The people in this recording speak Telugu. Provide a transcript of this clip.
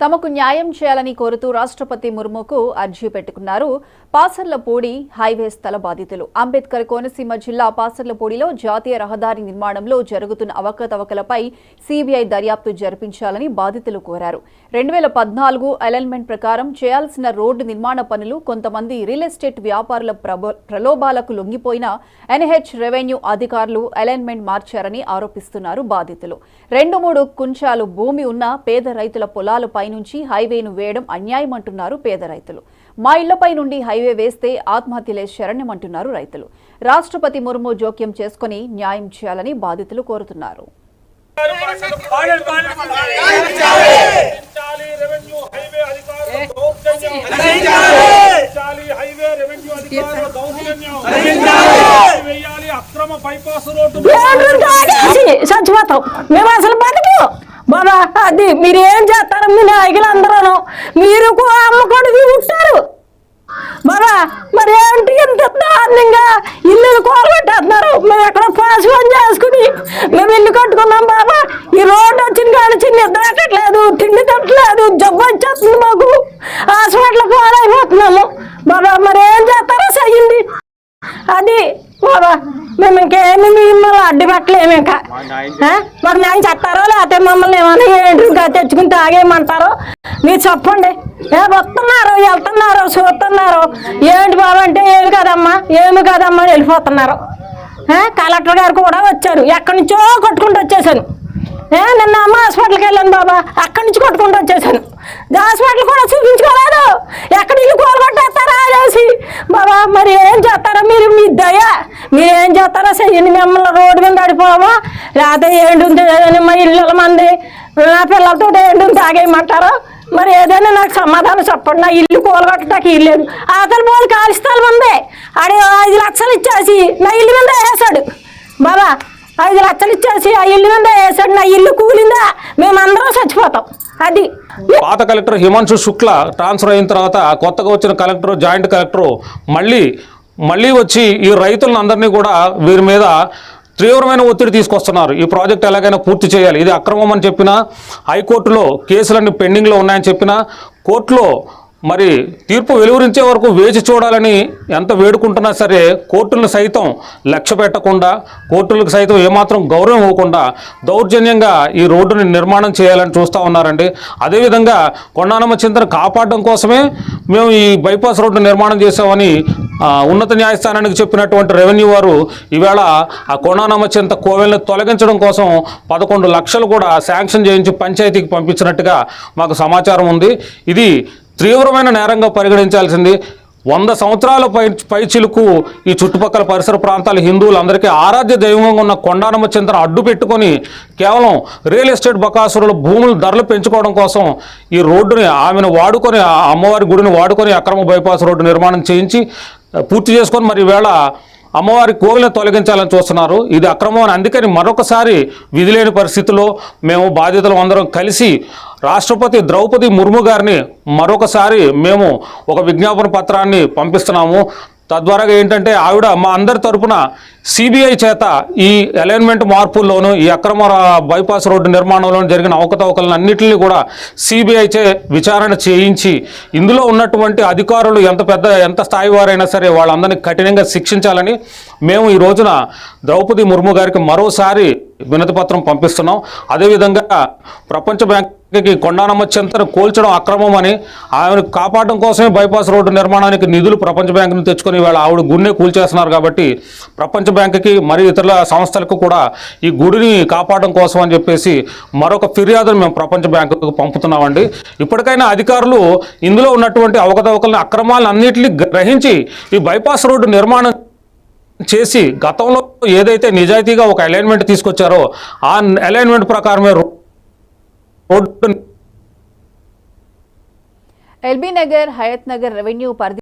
తమకు న్యాయం చేయాలని కోరుతూ రాష్ట్రపతి ముర్ముకు అర్జీ పెట్టుకున్నారు పాసర్లపూడి హైవే స్థల బాధితులు. అంబేద్కర్ కోనసీమ జిల్లా పాసర్లపూడిలో జాతీయ రహదారి నిర్మాణంలో జరుగుతున్న అవకతవకలపై సీబీఐ దర్యాప్తు జరిపించాలని బాధితులు కోరారు. 2014 అలైన్మెంట్ ప్రకారం చేయాల్సిన రోడ్డు నిర్మాణ పనులు కొంతమంది రియల్ ఎస్టేట్ వ్యాపారుల ప్రలోభాలకు లొంగిపోయిన ఎన్హెచ్ రెవెన్యూ అధికారులు అలైన్మెంట్ మార్చారని ఆరోపిస్తున్నారు బాధితులు. 2-3 కుంచాలు భూమి ఉన్న పేద రైతుల పొలాలపై నుంచి హైవేను వేయడం అన్యాయమంటున్నారు పేద రైతులు. మా ఇళ్లపై నుండి హైవే వేస్తే ఆత్మహత్యలే శరణ్యమంటున్నారు రైతులు. రాష్ట్రపతి ముర్ము జోక్యం చేసుకుని న్యాయం చేయాలని బాధితులు కోరుతున్నారు. బాబా అది మీరు ఏం చేస్తారు? మీ నాయకులందరూ మీరు అమ్మకొడికి ఉంటారు బాబా. మరి ఏంటి ఎంత దారుణంగా ఇల్లు కోరబెట్టేస్తున్నారు? మేము ఎక్కడ పాస్ పని చేసుకుని మేము ఇల్లు కట్టుకున్నాం బాబా. ఈ రోడ్డు వచ్చిన కానీ నిద్ర ఎక్కట్లేదు, తిండి తిట్టలేదు, జబ్బు వచ్చేస్తుంది మాకు. హాస్పిటల్ పాలైపోతున్నాము బాబా. మరి ఏం చేస్తారో చెయ్యండి. అది బాబా మేము ఇంకేమి మిమ్మల్ని అడ్డు పెట్టలేము. ఇంకా మరి నేను చెప్తారో లేకపోతే మమ్మల్ని ఏమైనా ఏంటి తెచ్చుకుని తాగేయమంటారో మీరు చెప్పండి. వస్తున్నారు, వెళ్తున్నారు, చూస్తున్నారు. ఏంటి బాబా అంటే ఏమి కదమ్మా అని వెళ్ళిపోతున్నారు. కలెక్టర్ గారు కూడా వచ్చారు. ఎక్కడి నుంచో కొట్టుకుంటూ వచ్చేసాను. నిన్న అమ్మ హాస్పిటల్కి వెళ్ళాను బాబా. అక్కడి నుంచి కొట్టుకుంటూ వచ్చేసాను. హాస్పిటల్ కూడా చూపించుకోలేదు. ఎక్కడ ఇల్లు కోరగొట్టేస్తారా అనేసి బాబా. మరి ఏం చేస్తారో మీరు, మీ దయ మీరు ఏం చేస్తారో చెయ్యండి. మిమ్మల్ని రోడ్డు మీద నడిపోవా లేకపోతే ఏంటి మా ఇళ్ళ మంది నా పిల్లలతో ఏంటి తాగేయమంటారో మరి ఏదైనా నాకు సమాధానం చెప్పండి. నా ఇల్లు కూలగొట్టడానికి ఇల్లు లేదు. ఆకలి పోలు ఖాళీ స్థలం ఉంది. ఆడి 5 లక్షలు ఇచ్చేసి నా ఇల్లు మీద వేసాడు బాబా. 5 లక్షలు ఇచ్చేసి ఆ ఇల్లు మీద వేసాడు. నా ఇల్లు కూలిందా మేమందరం చచ్చిపోతాం. అది పాత కలెక్టర్ హిమాంశు శుక్లా ట్రాన్స్ఫర్ అయిన తర్వాత కొత్తగా వచ్చిన కలెక్టర్, జాయింట్ కలెక్టర్ మళ్ళీ వచ్చి ఈ రైతులందరినీ కూడా వీరి మీద తీవ్రమైన ఒత్తిడి తీసుకొస్తున్నారు. ఈ ప్రాజెక్ట్ ఎలాగైనా పూర్తి చేయాలి, ఇది అక్రమం అని చెప్పినా, హైకోర్టులో కేసులన్నీ పెండింగ్లో ఉన్నాయని చెప్పినా, కోర్టులో మరి తీర్పు వెలువరించే వరకు వేచి చూడాలని ఎంత వేడుకుంటున్నా సరే కోర్టులను సైతం లక్ష్య పెట్టకుండా, కోర్టులకు సైతం ఏమాత్రం గౌరవం ఇవ్వకుండా దౌర్జన్యంగా ఈ రోడ్డుని నిర్మాణం చేయాలని చూస్తూ ఉన్నారండి. అదేవిధంగా కొండానమ్మ చింతను కాపాడడం కోసమే మేము ఈ బైపాస్ రోడ్డు నిర్మాణం చేసామని ఉన్నత న్యాయస్థానానికి చెప్పినటువంటి రెవెన్యూ వారు ఈవేళ ఆ కొండానమ్మ చింత కోవెల్ని తొలగించడం కోసం 11 లక్షలు కూడా శాంక్షన్ చేయించి పంచాయతీకి పంపించినట్టుగా మాకు సమాచారం ఉంది. ఇది తీవ్రమైన నేరంగా పరిగణించాల్సింది. 100 సంవత్సరాల పైచిలుకు ఈ చుట్టుపక్కల పరిసర ప్రాంతాల హిందువులందరికీ ఆరాధ్య దైవంగా ఉన్న కొండానమ్మ చింతను అడ్డు పెట్టుకొని కేవలం రియల్ ఎస్టేట్ బకాసురుల భూముల ధరలు పెంచుకోవడం కోసం ఈ రోడ్డుని ఆమెను వాడుకొని, ఆ అమ్మవారి గుడిని వాడుకొని అక్రమ బైపాస్ రోడ్డు నిర్మాణం చేయించి పూర్తి చేసుకొని మరి ఈవేళ అమ్మవారి కోవిలను తొలగించాలని చూస్తున్నారు. ఇది అక్రమం అని అందుకని మరొకసారి విధిలేని పరిస్థితుల్లో మేము బాధితులు అందరం కలిసి రాష్ట్రపతి ద్రౌపది ముర్ము గారిని మరొకసారి మేము ఒక విజ్ఞాపన పత్రాన్ని పంపిస్తున్నాము. తద్వారా ఏంటంటే ఆవిడ మా అందరి తరపున సిబిఐ చేత ఈ అలైన్మెంట్ మార్పుల్లోనూ, ఈ అక్రమ బైపాస్ రోడ్డు నిర్మాణంలో జరిగిన అవకతవకలను అన్నింటినీ కూడా సిబిఐ చే విచారణ చేయించి ఇందులో ఉన్నటువంటి అధికారులు ఎంత స్థాయి వారైనా సరే వాళ్ళందరినీ కఠినంగా శిక్షించాలని మేము ఈ రోజున ద్రౌపది ముర్ము గారికి మరోసారి వినతి పత్రం పంపిస్తున్నాం. అదేవిధంగా ప్రపంచ బ్యాంకుకి కొండానమ్మ చింతను కూల్చడం అక్రమం అని, ఆమెను కాపాడడం కోసమే బైపాస్ రోడ్డు నిర్మాణానికి నిధులు ప్రపంచ బ్యాంకు నుంచి తెచ్చుకొని ఇవాళ ఆవిడ గుడినే కూల్చేస్తున్నారు. కాబట్టి ప్రపంచ బ్యాంకుకి మరియు ఇతర సంస్థలకు కూడా ఈ గుడిని కాపాడడం కోసం అని చెప్పేసి మరొక ఫిర్యాదును మేము ప్రపంచ బ్యాంకుకు పంపుతున్నామండి. ఇప్పటికైనా అధికారులు ఇందులో ఉన్నటువంటి అవకతవకలను, అక్రమాలను అన్నింటినీ గ్రహించి ఈ బైపాస్ రోడ్డు నిర్మాణం చేసి గతంలో ఏదైతే నిజాయితీగా ఒక అలైన్మెంట్ తీసుకొచ్చారో ఆ అలైన్మెంట్ ప్రకారమే రోడ్డు ఎల్బీ నగర్, హయత్ నగర్ రెవెన్యూ పరిధి